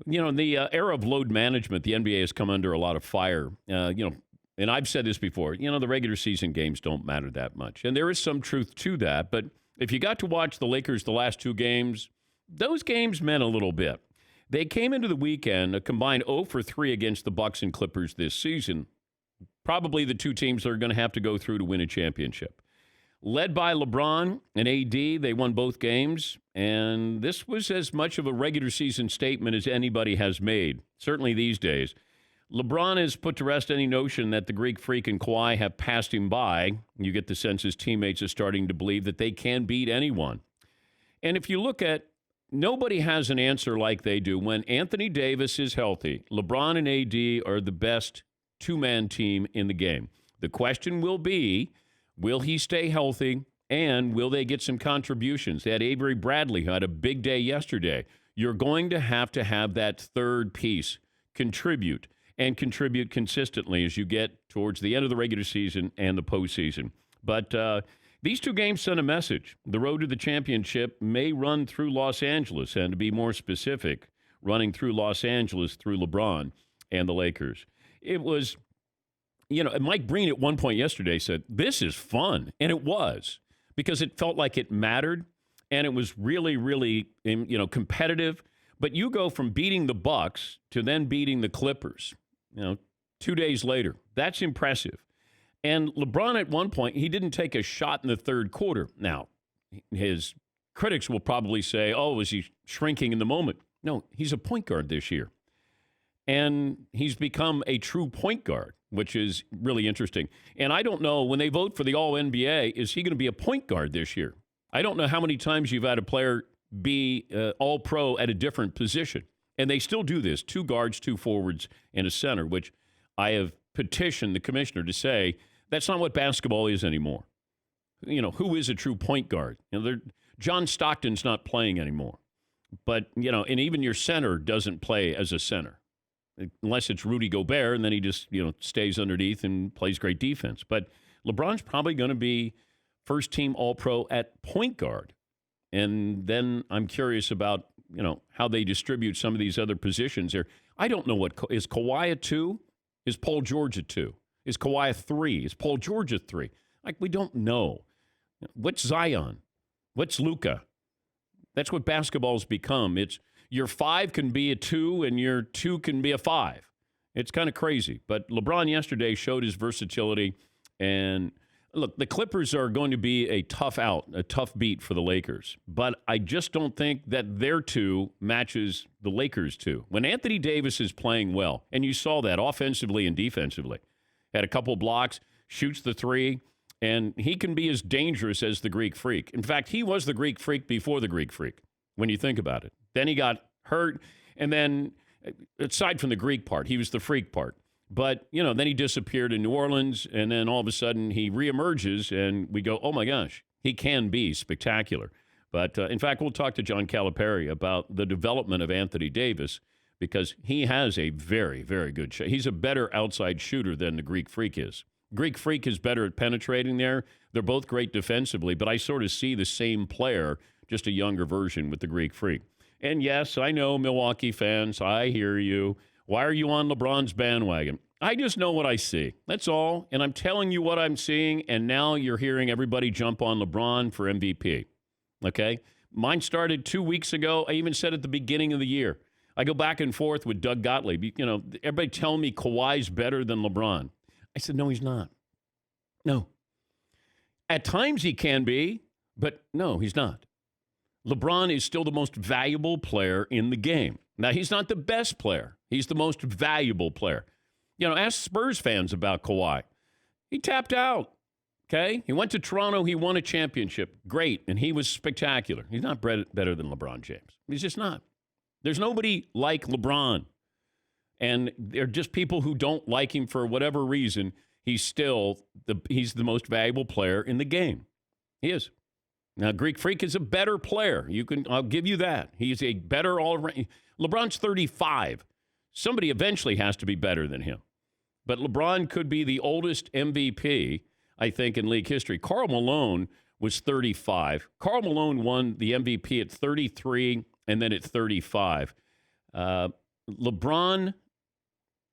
In the era of load management, the NBA has come under a lot of fire. And I've said this before, the regular season games don't matter that much. And there is some truth to that. But if you got to watch the Lakers the last two games, those games meant a little bit. They came into the weekend a combined 0 for 3 against the Bucks and Clippers this season. Probably the two teams that are going to have to go through to win a championship. Led by LeBron and AD, they won both games, and this was as much of a regular season statement as anybody has made, certainly these days. LeBron has put to rest any notion that the Greek Freak and Kawhi have passed him by. You get the sense his teammates are starting to believe that they can beat anyone. And if you look at, nobody has an answer like they do. When Anthony Davis is healthy, LeBron and AD are the best two-man team in the game. The question will be, will he stay healthy, and will they get some contributions? They had Avery Bradley, who had a big day yesterday. You're going to have that third piece contribute, and contribute consistently as you get towards the end of the regular season and the postseason. But these two games send a message. The road to the championship may run through Los Angeles, and to be more specific, running through Los Angeles through LeBron and the Lakers. It was... Mike Breen at one point yesterday said, this is fun. And it was, because it felt like it mattered. And it was really, really, competitive. But you go from beating the Bucks to then beating the Clippers, 2 days later. That's impressive. And LeBron at one point, he didn't take a shot in the third quarter. Now, his critics will probably say, oh, is he shrinking in the moment? No, he's a point guard this year. And he's become a true point guard, which is really interesting. And I don't know, when they vote for the All-NBA, is he going to be a point guard this year? I don't know how many times you've had a player be All-Pro at a different position. And they still do this, 2 guards, 2 forwards, and a center, which I have petitioned the commissioner to say, that's not what basketball is anymore. Who is a true point guard? John Stockton's not playing anymore. But, and even your center doesn't play as a center. Unless it's Rudy Gobert, and then he just, stays underneath and plays great defense. But LeBron's probably going to be first-team All-Pro at point guard. And then I'm curious about, how they distribute some of these other positions there. I don't know is Kawhi a 2? Is Paul George a 2? Is Kawhi a 3? Is Paul George a 3? We don't know. What's Zion? What's Luka? That's what basketball's become. It's your 5 can be a 2 and your 2 can be a 5. It's kind of crazy. But LeBron yesterday showed his versatility. And look, the Clippers are going to be a tough beat for the Lakers. But I just don't think that their 2 matches the Lakers' 2. When Anthony Davis is playing well, and you saw that offensively and defensively, had a couple blocks, shoots the 3, and he can be as dangerous as the Greek Freak. In fact, he was the Greek Freak before the Greek Freak, when you think about it. Then he got hurt, and then, aside from the Greek part, he was the freak part. But, then he disappeared in New Orleans, and then all of a sudden he reemerges, and we go, oh my gosh, he can be spectacular. But, in fact, we'll talk to John Calipari about the development of Anthony Davis, because he has a very, very good shot. He's a better outside shooter than the Greek Freak is. Greek Freak is better at penetrating there. They're both great defensively, but I sort of see the same player, just a younger version with the Greek Freak. And yes, I know, Milwaukee fans, I hear you. Why are you on LeBron's bandwagon? I just know what I see. That's all. And I'm telling you what I'm seeing, and now you're hearing everybody jump on LeBron for MVP. Okay? Mine started 2 weeks ago. I even said at the beginning of the year. I go back and forth with Doug Gottlieb. Everybody telling me Kawhi's better than LeBron. I said, no, he's not. No. At times he can be, but no, he's not. LeBron is still the most valuable player in the game. Now, he's not the best player. He's the most valuable player. Ask Spurs fans about Kawhi. He tapped out, okay? He went to Toronto. He won a championship. Great, and he was spectacular. He's not better than LeBron James. He's just not. There's nobody like LeBron. And they're just people who don't like him for whatever reason. He's the most valuable player in the game. He is. Now, Greek Freak is a better player. I'll give you that. He's a better all-around. LeBron's 35. Somebody eventually has to be better than him. But LeBron could be the oldest MVP, I think, in league history. Karl Malone was 35. Karl Malone won the MVP at 33 and then at 35. LeBron,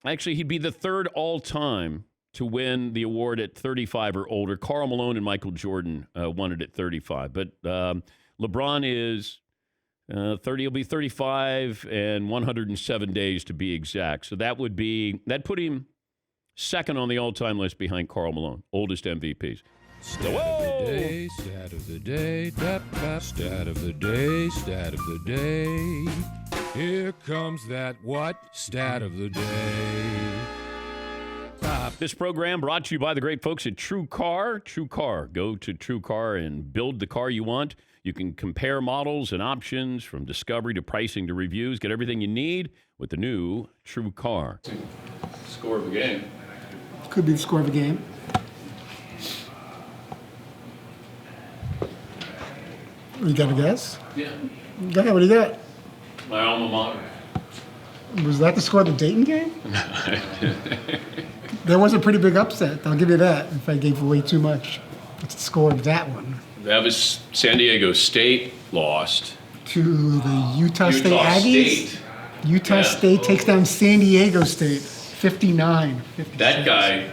actually, he'd be the third all-time to win the award at 35 or older. Karl Malone and Michael Jordan won it at 35. But LeBron is 30. He'll be 35 and 107 days to be exact. So that put him second on the all-time list behind Karl Malone, oldest MVPs. Stat of the day, stat of the day, stat of the day, stat of the day. Here comes that what? Stat of the day. This program brought to you by the great folks at True Car. True Car. Go to True Car and build the car you want. You can compare models and options from discovery to pricing to reviews. Get everything you need with the new True Car. Score of the game. Could be the score of the game. You got a guess? Yeah. Go ahead, what do you got? My alma mater. Was that the score of the Dayton game? There was a pretty big upset, I'll give you that, if I gave away too much. What's the score of that one? That was San Diego State lost. To the Utah State Aggies? State. Utah State takes down San Diego State, 59. That guy,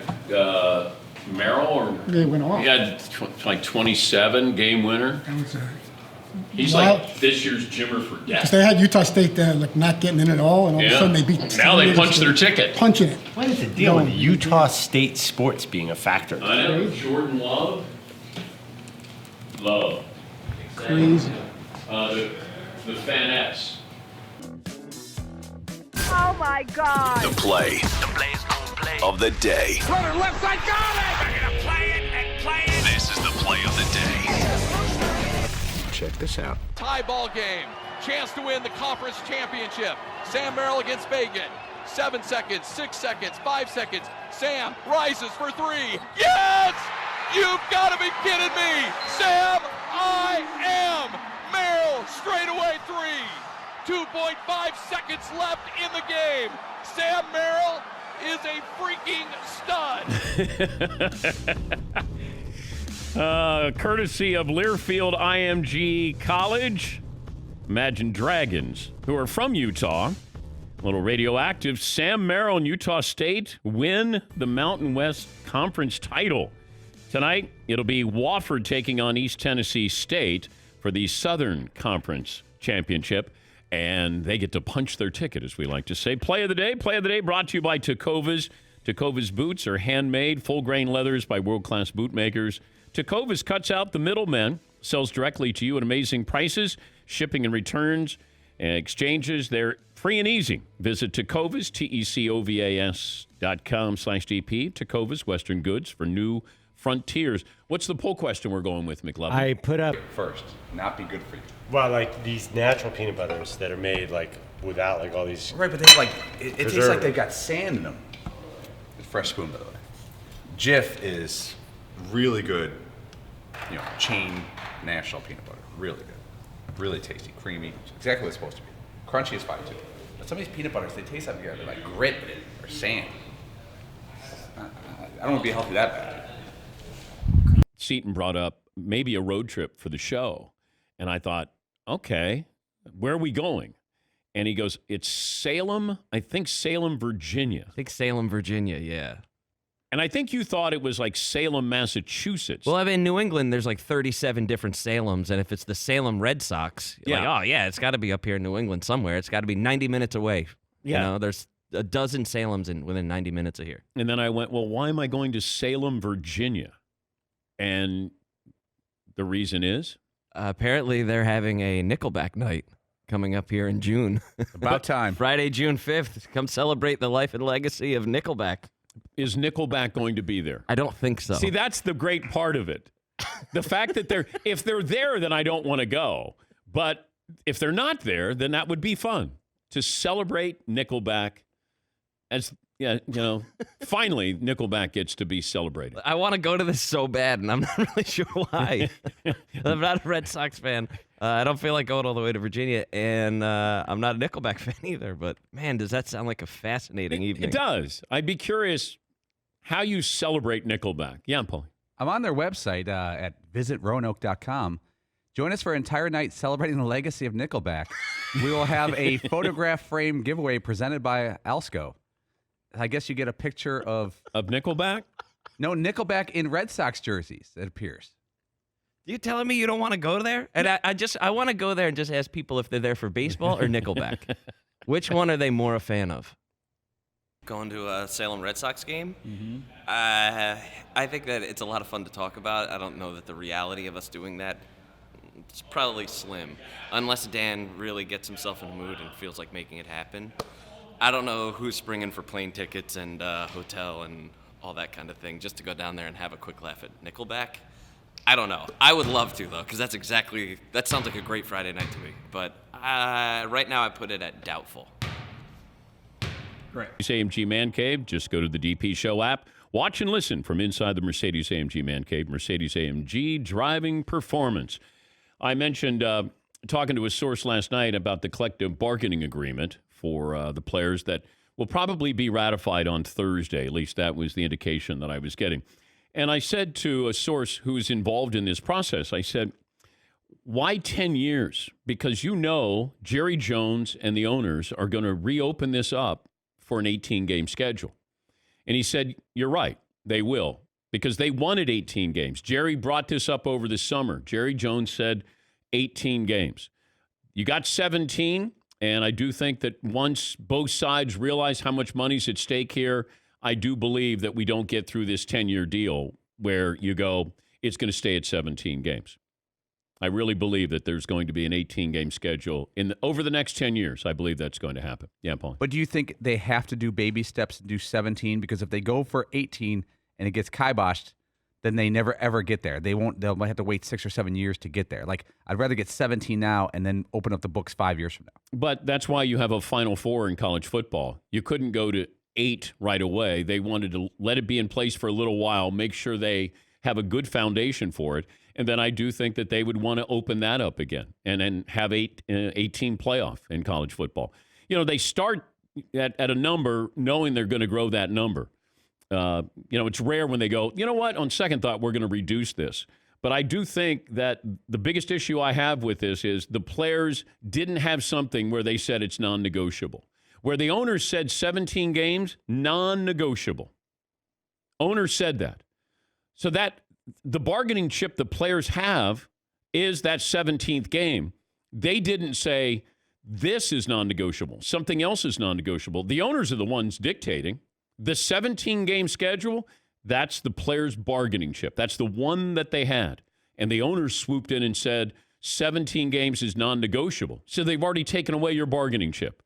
Merrill, or They went off. he had like 27 game winner. That was He's Wow. like this year's Jimmer for because death. they had Utah State there, like not getting in at all, and all of a sudden they beat. Now they punched their ticket. Punching it. What is the deal with Utah State sports being a factor? I know. Jordan Love. Crazy. The Fanettes. Oh my God. The play of the day. Runner left side, got it! We're gonna play it and play it. This is the play of the day. Check this out. Tie ball game. Chance to win the conference championship. Sam Merrill against Fagan. 7 seconds, 6 seconds, 5 seconds. Sam rises for three. Yes! You've got to be kidding me! Sam, I am! Merrill, straightaway three. 2.5 seconds left in the game. Sam Merrill is a freaking stud. Courtesy of Learfield IMG College. Imagine Dragons, who are from Utah. A little radioactive. Sam Merrill and Utah State win the Mountain West Conference title. Tonight, it'll be Wofford taking on East Tennessee State for the Southern Conference Championship. And they get to punch their ticket, as we like to say. Play of the day brought to you by Tecovas. Tecovas boots are handmade, full-grain leathers by world-class boot makers. Tecovas cuts out the middlemen, sells directly to you at amazing prices. Shipping and returns and exchanges, they're free and easy. Visit Tecovas, TECOVAS.com/DP. Tecovas, Western Goods for new frontiers. What's the poll question we're going with, McLovin? I put up First, not be good for you. well, like these natural peanut butters that are made like without like all these. Right, but they like it tastes like they've got sand in them. It's a fresh spoon, by the way. Jif is really good, chain national peanut butter. Really good. Really tasty, creamy. It's exactly what it's supposed to be. Crunchy is fine too. But some of these peanut butters, they taste like they're like grit or sand. I don't want to be healthy that bad. Seaton brought up maybe a road trip for the show. And I thought, okay, where are we going? And he goes, it's Salem, Virginia. I think Salem, Virginia, yeah. And I think you thought it was like Salem, Massachusetts. Well, in New England, there's like 37 different Salems, and if it's the Salem Red Sox, you're like, oh, yeah, it's got to be up here in New England somewhere. It's got to be 90 minutes away. Yeah. You know, there's a dozen Salems within 90 minutes of here. And then I went, well, why am I going to Salem, Virginia? And the reason is? Apparently, they're having a Nickelback night coming up here in June. About time. Friday, June 5th. Come celebrate the life and legacy of Nickelback. Is Nickelback going to be there? I don't think so. See, that's the great part of it. The fact that if they're there, then I don't want to go. But if they're not there, then that would be fun to celebrate Nickelback. As finally, Nickelback gets to be celebrated. I want to go to this so bad, and I'm not really sure why. I'm not a Red Sox fan. I don't feel like going all the way to Virginia, and I'm not a Nickelback fan either. But, man, does that sound like a fascinating evening? It does. I'd be curious how you celebrate Nickelback. Yeah, Paul. I'm on their website at visitroanoke.com. Join us for an entire night celebrating the legacy of Nickelback. We will have a photograph frame giveaway presented by Alsco. I guess you get a picture of Nickelback? No, Nickelback in Red Sox jerseys, it appears. You telling me you don't want to go there? And I want to go there and just ask people if they're there for baseball or Nickelback. Which one are they more a fan of? Going to a Salem Red Sox game? Mm-hmm. I think that it's a lot of fun to talk about. I don't know that the reality of us doing that, it's probably slim. Unless Dan really gets himself in a mood and feels like making it happen. I don't know who's springing for plane tickets and hotel and all that kind of thing just to go down there and have a quick laugh at Nickelback. I don't know. I would love to, though, because that sounds like a great Friday night to me. But right now I put it at doubtful. Great. AMG Man Cave, just go to the DP Show app. Watch and listen from inside the Mercedes-AMG Man Cave, Mercedes-AMG driving performance. I mentioned talking to a source last night about the collective bargaining agreement for the players that will probably be ratified on Thursday. At least that was the indication that I was getting. And I said to a source who is involved in this process, I said, why 10 years? Because Jerry Jones and the owners are going to reopen this up for an 18-game schedule. And he said, you're right, they will, because they wanted 18 games. Jerry brought this up over the summer. Jerry Jones said 18 games. You got 17, and I do think that once both sides realize how much money's at stake here, I do believe that we don't get through this 10-year deal where you go, it's going to stay at 17 games. I really believe that there's going to be an 18-game schedule over the next 10 years. I believe that's going to happen. Yeah, Paul. But do you think they have to do baby steps and do 17? Because if they go for 18 and it gets kiboshed, then they never, ever get there. They'll have to wait 6 or 7 years to get there. Like, I'd rather get 17 now and then open up the books 5 years from now. But that's why you have a Final Four in college football. You couldn't go to 8 right away. They wanted to let it be in place for a little while, make sure they have a good foundation for it. And then I do think that they would want to open that up again and then have 18 playoff in college football. They start at a number knowing they're going to grow that number. It's rare when they go, you know what, on second thought, we're going to reduce this. But I do think that the biggest issue I have with this is the players didn't have something where they said it's non-negotiable. Where the owners said 17 games, non-negotiable. Owners said that. So that the bargaining chip the players have is that 17th game. They didn't say this is non-negotiable. Something else is non-negotiable. The owners are the ones dictating. The 17-game schedule, that's the players' bargaining chip. That's the one that they had. And the owners swooped in and said 17 games is non-negotiable. So they've already taken away your bargaining chip.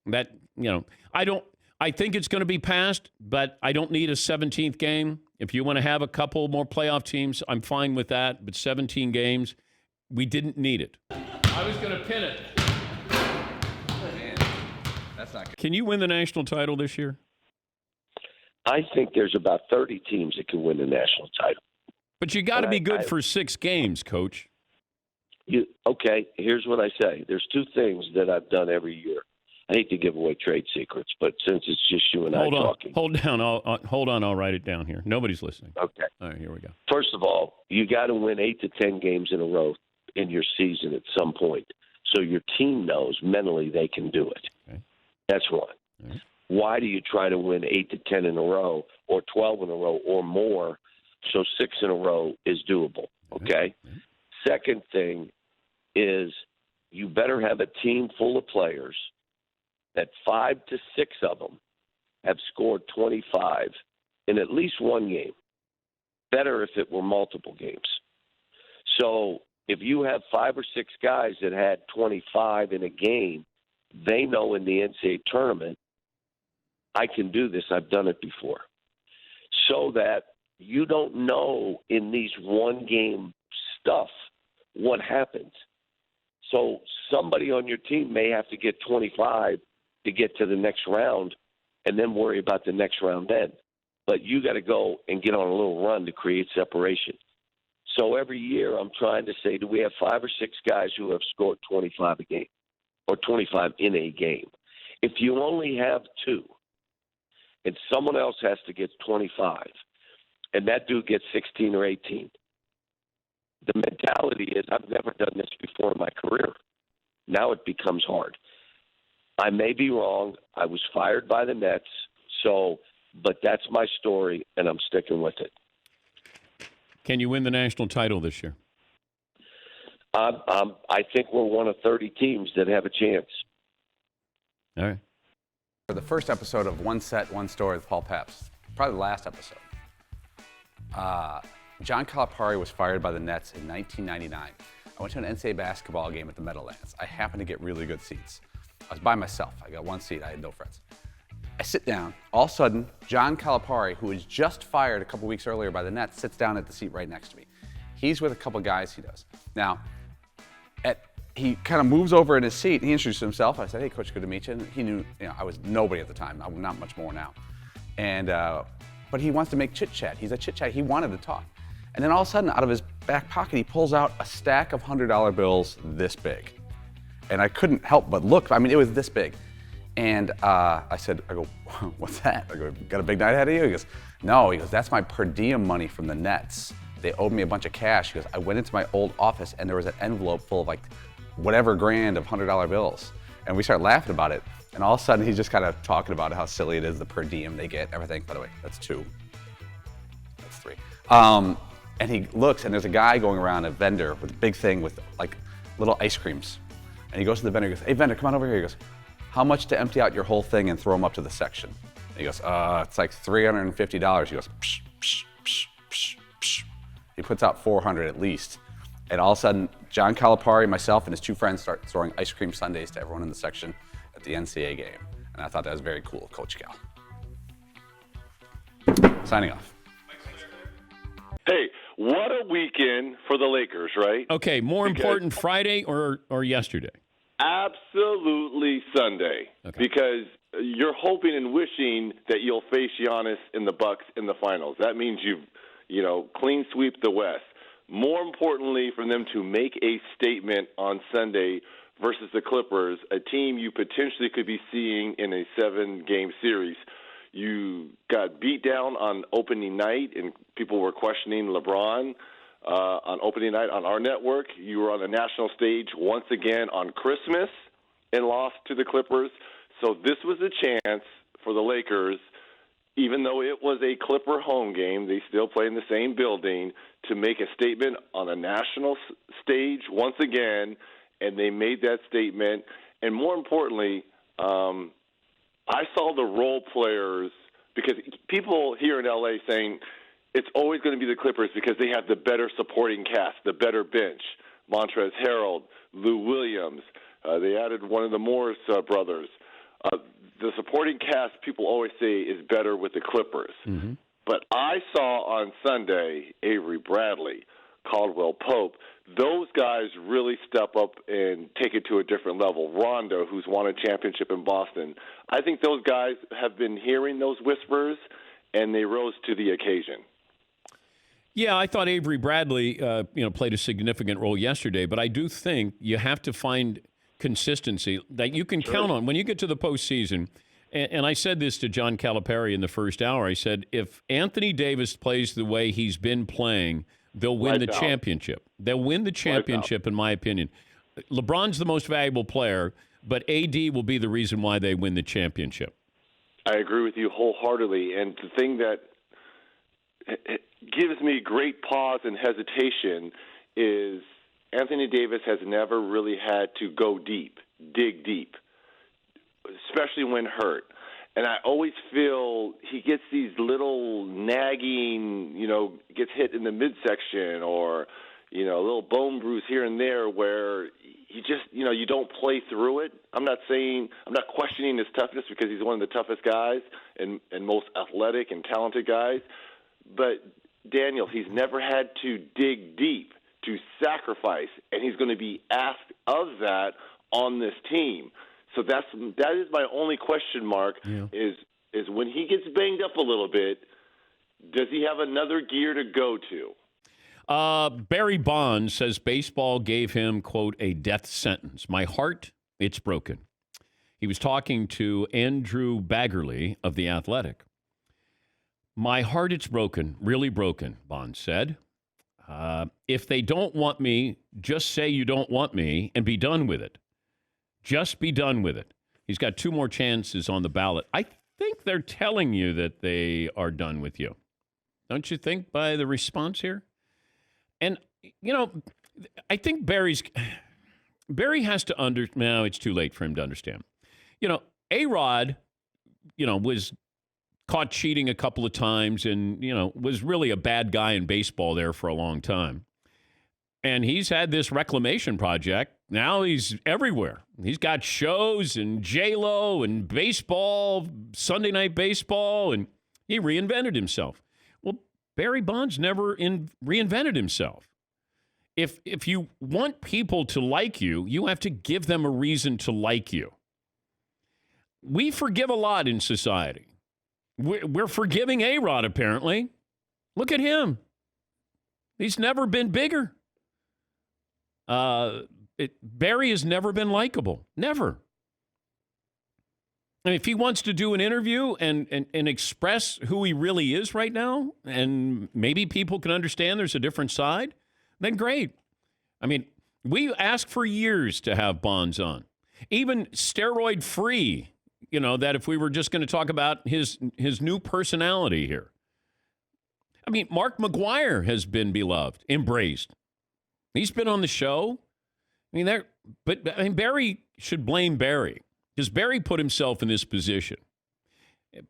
I think it's going to be passed, but I don't need a 17th game. If you want to have a couple more playoff teams, I'm fine with that. But 17 games, we didn't need it. I was going to pin it. That's not good. Can you win the national title this year? I think there's about 30 teams that can win the national title. But you got to be good for 6 games, Coach. Okay, here's what I say. There's 2 things that I've done every year. I hate to give away trade secrets, but since it's just you and I talking. Hold on. I'll write it down here. Nobody's listening. Okay. All right, here we go. First of all, you got to win 8 to 10 games in a row in your season at some point, so your team knows mentally they can do it. Okay. That's one. Right. Why do you try to win 8 to 10 in a row or 12 in a row or more so 6 in a row is doable, okay? Right. Second thing is you better have a team full of players that 5 to 6 of them have scored 25 in at least one game. Better if it were multiple games. So if you have 5 or 6 guys that had 25 in a game, they know in the NCAA tournament, I can do this. I've done it before. So that you don't know in these one-game stuff what happens. So somebody on your team may have to get 25 to get to the next round and then worry about the next round then. But you got to go and get on a little run to create separation. So every year I'm trying to say, do we have 5 or 6 guys who have scored 25 a game or 25 in a game? If you only have 2 and someone else has to get 25 and that dude gets 16 or 18, the mentality is, I've never done this before in my career. Now it becomes hard. I may be wrong. I was fired by the Nets, but that's my story, and I'm sticking with it. Can you win the national title this year? I think we're one of 30 teams that have a chance. All right. For the first episode of One Set, One Story with Paul Pabst, probably the last episode, John Calipari was fired by the Nets in 1999. I went to an NCAA basketball game at the Meadowlands. I happened to get really good seats. I was by myself. I got one seat. I had no friends. I sit down. All of a sudden, John Calipari, who was just fired a couple weeks earlier by the Nets, sits down at the seat right next to me. He's with a couple guys he does. Now, he kind of moves over in his seat. He introduced himself. I said, "Hey, Coach, good to meet you." And he knew, I was nobody at the time. I'm not much more now. And but he wants to make chit chat. He's a chit chat. He wanted to talk. And then all of a sudden, out of his back pocket, he pulls out a stack of $100 bills this big. And I couldn't help but look. I mean, it was this big. And I go, "What's that?" I go, "Got a big night ahead of you?" He goes, "No." He goes, "That's my per diem money from the Nets. They owed me a bunch of cash." He goes, "I went into my old office and there was an envelope full of like whatever grand of $100 bills." And we started laughing about it. And all of a sudden, he's just kind of talking about how silly it is, the per diem they get, everything. By the way, that's 2. That's 3. And he looks, and there's a guy going around, a vendor with a big thing with like little ice creams. And he goes to the vendor and goes, "Hey, vendor, come on over here." He goes, "How much to empty out your whole thing and throw them up to the section?" And he goes, "It's like $350. He goes, psh, psh, psh, psh, psh. He puts out $400 at least. And all of a sudden, John Calipari, myself, and his 2 friends start throwing ice cream sundaes to everyone in the section at the NCAA game. And I thought that was very cool, Coach Cal. Signing off. Hey, what a weekend for the Lakers, right? Okay, more important, Friday or yesterday? Absolutely Sunday. Okay. Because you're hoping and wishing that you'll face Giannis in the Bucks in the finals. That means you've, clean sweep the West. More importantly, for them to make a statement on Sunday versus the Clippers, a team you potentially could be seeing in a 7-game series. You got beat down on opening night, and people were questioning LeBron on opening night on our network. You were on the national stage once again on Christmas and lost to the Clippers. So this was a chance for the Lakers, even though it was a Clipper home game, they still play in the same building, to make a statement on a national stage once again, and they made that statement. And more importantly, I saw the role players, because people here in L.A. saying it's always going to be the Clippers because they have the better supporting cast, the better bench. Montrezl Harrell, Lou Williams. They added one of the Morris brothers. The supporting cast, people always say, is better with the Clippers. Mm-hmm. But I saw on Sunday Avery Bradley, Caldwell Pope. Those guys really step up and take it to a different level. Rondo, who's won a championship in Boston. I think those guys have been hearing those whispers, and they rose to the occasion. Yeah, I thought Avery Bradley, played a significant role yesterday, but I do think you have to find consistency that you can count on when you get to the postseason. And I said this to John Calipari in the first hour. I said, if Anthony Davis plays the way he's been playing, they'll win the championship. They'll win the championship, in my opinion. LeBron's the most valuable player, but AD will be the reason why they win the championship. I agree with you wholeheartedly. And the thing that gives me great pause and hesitation is Anthony Davis has never really had to go deep, dig deep, especially when hurt. And I always feel he gets these little nagging, gets hit in the midsection or, a little bone bruise here and there where he just, you don't play through it. I'm not questioning his toughness because he's one of the toughest guys and most athletic and talented guys. But, Daniel, he's never had to dig deep, to sacrifice, and he's going to be asked of that on this team. So that is my only question mark is when he gets banged up a little bit, does he have another gear to go to? Barry Bonds says baseball gave him, quote, a death sentence. My heart, it's broken. He was talking to Andrew Baggerly of The Athletic. My heart, it's broken, really broken, Bonds said. If they don't want me, just say you don't want me and be done with it. Just be done with it. He's got 2 more chances on the ballot. I think they're telling you that they are done with you. Don't you think by the response here? And, I think Barry has to no, it's too late for him to understand. A-Rod, was caught cheating a couple of times and, was really a bad guy in baseball there for a long time. And he's had this reclamation project. Now he's everywhere. He's got shows and J-Lo and baseball, Sunday Night Baseball, and he reinvented himself. Well, Barry Bonds never reinvented himself. If you want people to like you, you have to give them a reason to like you. We forgive a lot in society. We're forgiving A-Rod, apparently. Look at him. He's never been bigger. Barry has never been likable. Never. And if he wants to do an interview and express who he really is right now, and maybe people can understand there's a different side, then great. I mean, we asked for years to have Bonds on. Even steroid-free, that if we were just going to talk about his new personality here. I mean, Mark McGwire has been beloved, embraced. He's been on the show. Barry should blame Barry because Barry put himself in this position.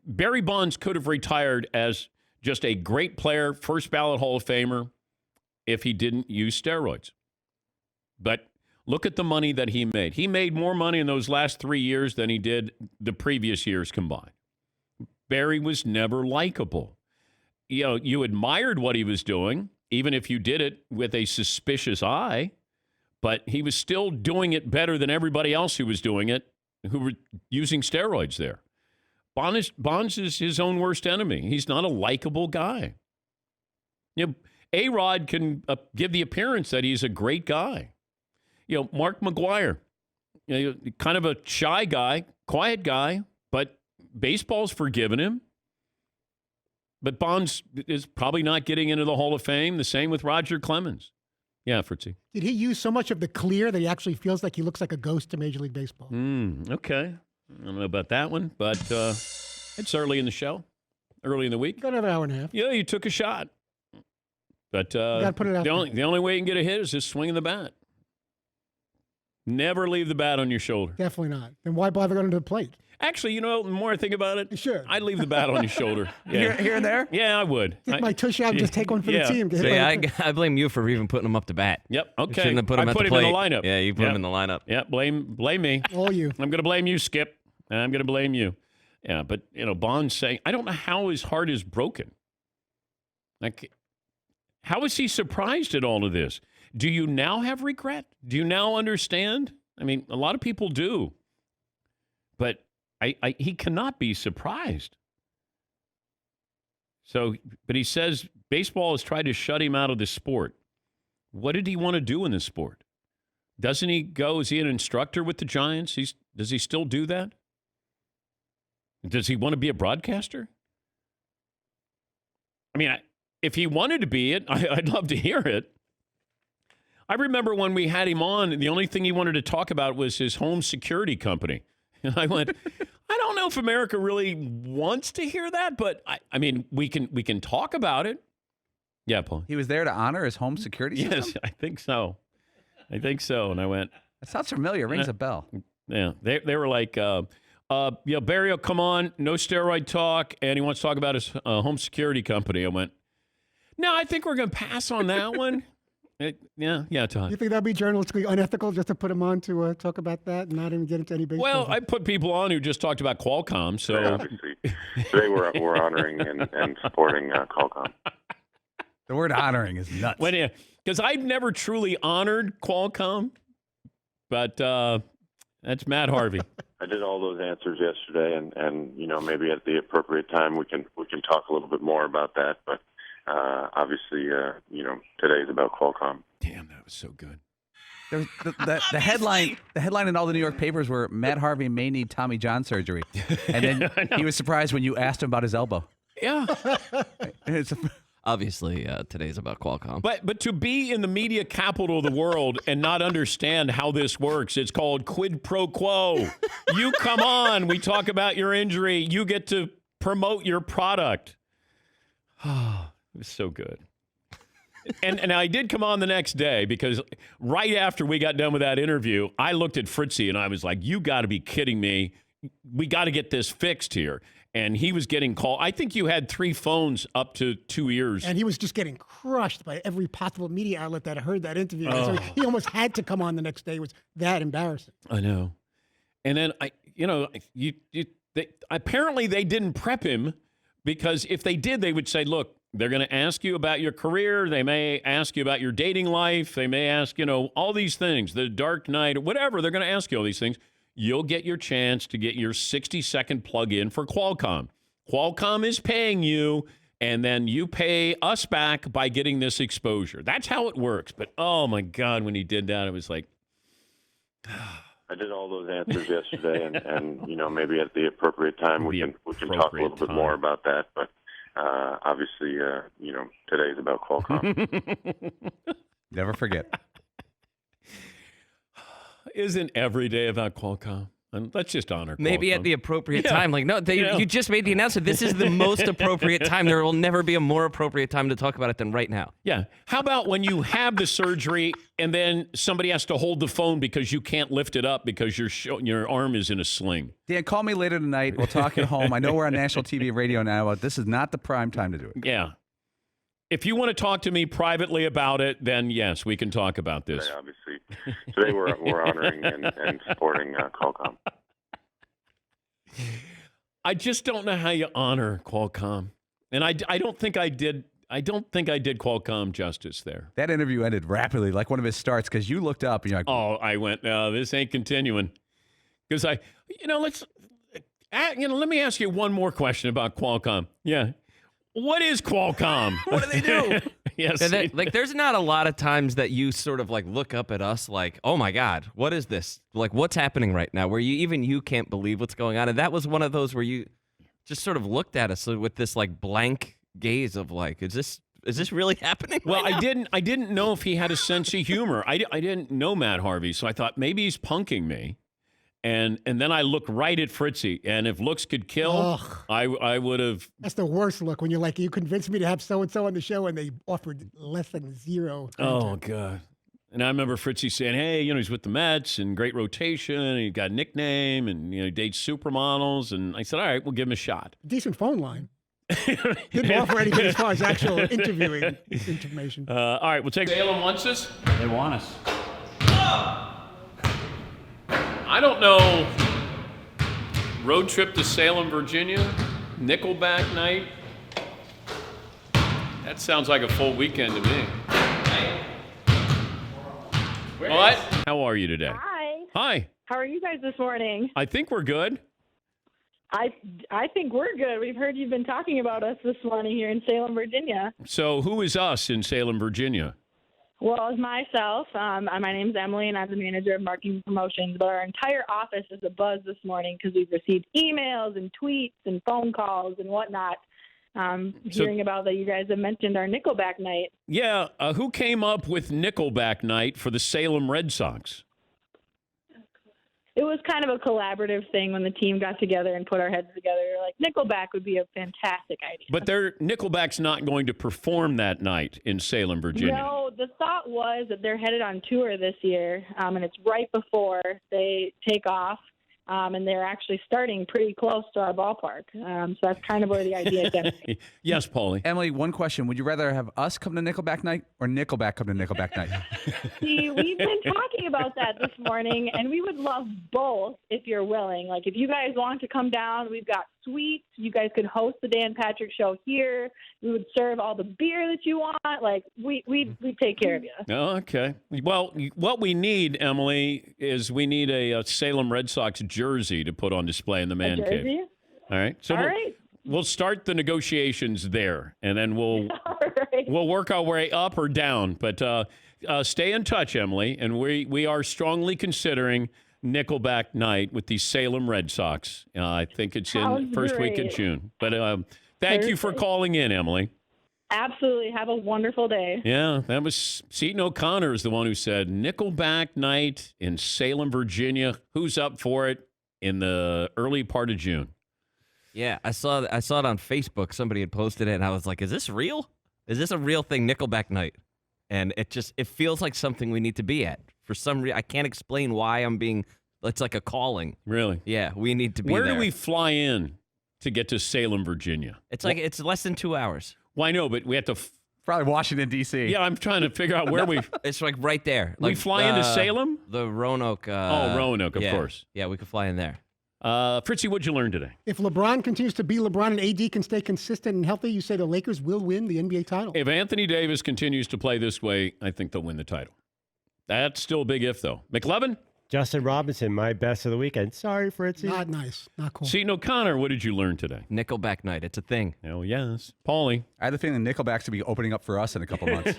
Barry Bonds could have retired as just a great player, first ballot Hall of Famer, if he didn't use steroids. But look at the money that he made. He made more money in those last 3 years than he did the previous years combined. Barry was never likable. You admired what he was doing, even if you did it with a suspicious eye, but he was still doing it better than everybody else who was doing it, who were using steroids there. Bonds is his own worst enemy. He's not a likable guy. A-Rod can give the appearance that he's a great guy. Mark McGwire, kind of a shy guy, quiet guy, but baseball's forgiven him. But Bonds is probably not getting into the Hall of Fame. The same with Roger Clemens. Yeah, Fritzy. Did he use so much of the clear that he actually feels like he looks like a ghost to Major League Baseball? Okay. I don't know about that one, but it's early in the show, early in the week. Got another hour and a half. Yeah, you took a shot. But gotta put it out the only way you can get a hit is just swinging the bat. Never leave the bat on your shoulder. Definitely not. Then why bother going to the plate? Actually, the more I think about it, sure, I'd leave the bat on your shoulder. Yeah. Here and there? Yeah, I would. Take my tush out and just take one for the team. See, I blame you for even putting him up to bat. Yep, okay. You shouldn't have put him I at put the him plate. in the lineup. Yeah, you put him in the lineup. Yeah, blame me. All you. I'm going to blame you, Skip. I'm going to blame you. Yeah, but, Bonds saying, I don't know how his heart is broken. Like, how is he surprised at all of this? Do you now have regret? Do you now understand? I mean, a lot of people do. But he cannot be surprised. So, but he says baseball has tried to shut him out of the sport. What did he want to do in this sport? Doesn't he go? Is he an instructor with the Giants? Does he still do that? Does he want to be a broadcaster? I mean, if he wanted to be it, I'd love to hear it. I remember when we had him on, the only thing he wanted to talk about was his home security company. And I went, I don't know if America really wants to hear that, but I mean, we can talk about it. Yeah, Paul. He was there to honor his home security system? Yes, I think so. And I went, that sounds familiar. Rings a bell. Yeah, they were like, Barry will come on, no steroid talk, and he wants to talk about his home security company. I went, no, I think we're going to pass on that one. Yeah, Todd. You think that'd be journalistically unethical just to put him on to talk about that and not even get into any baseball? Well, I put people on who just talked about Qualcomm. So obviously, today we're honoring and supporting Qualcomm. The word honoring is nuts. Because I've never truly honored Qualcomm, but that's Matt Harvey. I did all those answers yesterday, and maybe at the appropriate time we can talk a little bit more about that, but. Obviously, today's about Qualcomm. Damn, that was so good. The headline in all the New York papers were Matt Harvey may need Tommy John surgery, and then he was surprised when you asked him about his elbow. Yeah, obviously today's about Qualcomm. But to be in the media capital of the world and not understand how this works, it's called quid pro quo. You come on, we talk about your injury, you get to promote your product. Oh, it was so good. And I did come on the next day because right after we got done with that interview, I looked at Fritzy and I was like, you got to be kidding me. We got to get this fixed here. And he was getting called. I think you had 3 phones up to 2 ears. And he was just getting crushed by every possible media outlet that heard that interview. Oh. So he almost had to come on the next day. It was that embarrassing. I know. And then, apparently they didn't prep him because if they did, they would say, look, they're going to ask you about your career. They may ask you about your dating life. They may ask, all these things, the dark night, whatever. They're going to ask you all these things. You'll get your chance to get your 60-second plug-in for Qualcomm. Qualcomm is paying you, and then you pay us back by getting this exposure. That's how it works. But, oh, my God, when he did that, it was like... I did all those answers yesterday, and maybe at the appropriate time we can talk a little bit more about that. But obviously, today's about Qualcomm. Never forget. Isn't every day about Qualcomm? And let's just honor Qualcomm. Maybe at the appropriate time. Like, no, you just made the announcement. This is the most appropriate time. There will never be a more appropriate time to talk about it than right now. Yeah. How about when you have the surgery and then somebody has to hold the phone because you can't lift it up because your arm is in a sling? Dan, call me later tonight. We'll talk at home. I know we're on national TV and radio now, but this is not the prime time to do it. Yeah. If you want to talk to me privately about it, then yes, we can talk about this. Today, obviously, today we're honoring and supporting Qualcomm. I just don't know how you honor Qualcomm, and I don't think I did. I don't think I did Qualcomm justice there. That interview ended rapidly, like one of his starts, because you looked up and you're like, "Oh, I went. No, this ain't continuing." Because let me ask you one more question about Qualcomm. Yeah. What is Qualcomm? What do they do? Yes. There's not a lot of times that you sort of look up at us like, oh my God, what is this? Like, what's happening right now? Where you can't believe what's going on. And that was one of those where you just sort of looked at us with this blank gaze of is this really happening? Well, right now? I didn't know if he had a sense of humor. I didn't know Matt Harvey, so I thought maybe he's punking me. And then I looked right at Fritzy, and if looks could kill, I would have. That's the worst look when you're like, you convinced me to have so-and-so on the show, and they offered less than 0 content. Oh, God. And I remember Fritzy saying, hey, he's with the Mets and great rotation, and he got a nickname, and, he dates supermodels. And I said, all right, we'll give him a shot. Decent phone line. Didn't offer anything as far as actual interviewing information. All right, we'll take. Salem wants us? They want us. I don't know. Road trip to Salem, Virginia, Nickelback night. That sounds like a full weekend to me. What? How are you today? Hi. Hi. How are you guys this morning? I think we're good. I think we're good. We've heard you've been talking about us this morning here in Salem, Virginia. So who is us in Salem, Virginia? Well, it's myself. My name's Emily, and I'm the manager of marketing and promotions. But our entire office is abuzz this morning because we've received emails and tweets and phone calls and whatnot, hearing about that you guys have mentioned our Nickelback night. Yeah, who came up with Nickelback night for the Salem Red Sox? It was kind of a collaborative thing when the team got together and put our heads together. Like, Nickelback would be a fantastic idea. But Nickelback's not going to perform that night in Salem, Virginia. No, the thought was that they're headed on tour this year, and it's right before they take off, and they're actually starting pretty close to our ballpark. So that's kind of where the idea came. Yes, Paulie. Emily, one question. Would you rather have us come to Nickelback night or Nickelback come to Nickelback night? See, we've been talking about that this morning, and we would love both if you're willing. Like, if you guys want to come down, we've got suites. You guys could host the Dan Patrick Show here. We would serve all the beer that you want. Like, we'd take care of you. Okay. Well, what we need, Emily, is we need a Salem Red Sox jersey to put on display in the man cave. All right. So right. We'll start the negotiations there, and then we'll work our way up or down. But stay in touch, Emily, and we are strongly considering Nickelback night with the Salem Red Sox. I think it's in first week of June. But thank you for calling in, Emily. Absolutely. Have a wonderful day. Yeah, that was Seton O'Connor is the one who said Nickelback night in Salem, Virginia. Who's up for it in the early part of June? Yeah, I saw it on Facebook. Somebody had posted it, and I was like, "Is this real? Is this a real thing, Nickelback night?" And it feels like something we need to be at for some reason. I can't explain why I'm being. It's like a calling. Really? Yeah, we need to be. Where there. do we fly in to get to Salem, Virginia? It's like it's less than 2 hours. Well, I know, but we have to. Probably Washington, D.C. Yeah, I'm trying to figure out where we. It's like right there. We Like fly into Salem? The Roanoke. Roanoke, of yeah. course. Yeah, we could fly in there. Fritzy, what'd you learn today? If LeBron continues to be LeBron and AD can stay consistent and healthy, you say the Lakers will win the NBA title. If Anthony Davis continues to play this way, I think they'll win the title. That's still a big if, though. McLevin? Justin Robinson, my best of the weekend. Sorry, Fritzy. Not nice. Not cool. Seton O'Connor, what did you learn today? Nickelback night. It's a thing. Oh, yes. Paulie? I had the feeling Nickelback's to be opening up for us in a couple months.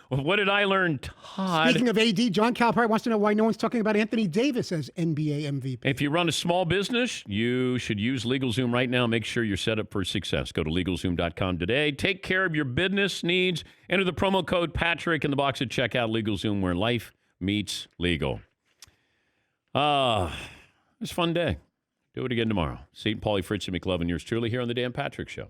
What did I learn, Todd? Speaking of AD, John Calipari wants to know why no one's talking about Anthony Davis as NBA MVP. If you run a small business, you should use LegalZoom right now. Make sure you're set up for success. Go to LegalZoom.com today. Take care of your business needs. Enter the promo code Patrick in the box at checkout. LegalZoom, where life meets legal. It was a fun day. Do it again tomorrow. Seton, Paulie, Fritz, and McLevin, yours truly here on the Dan Patrick Show.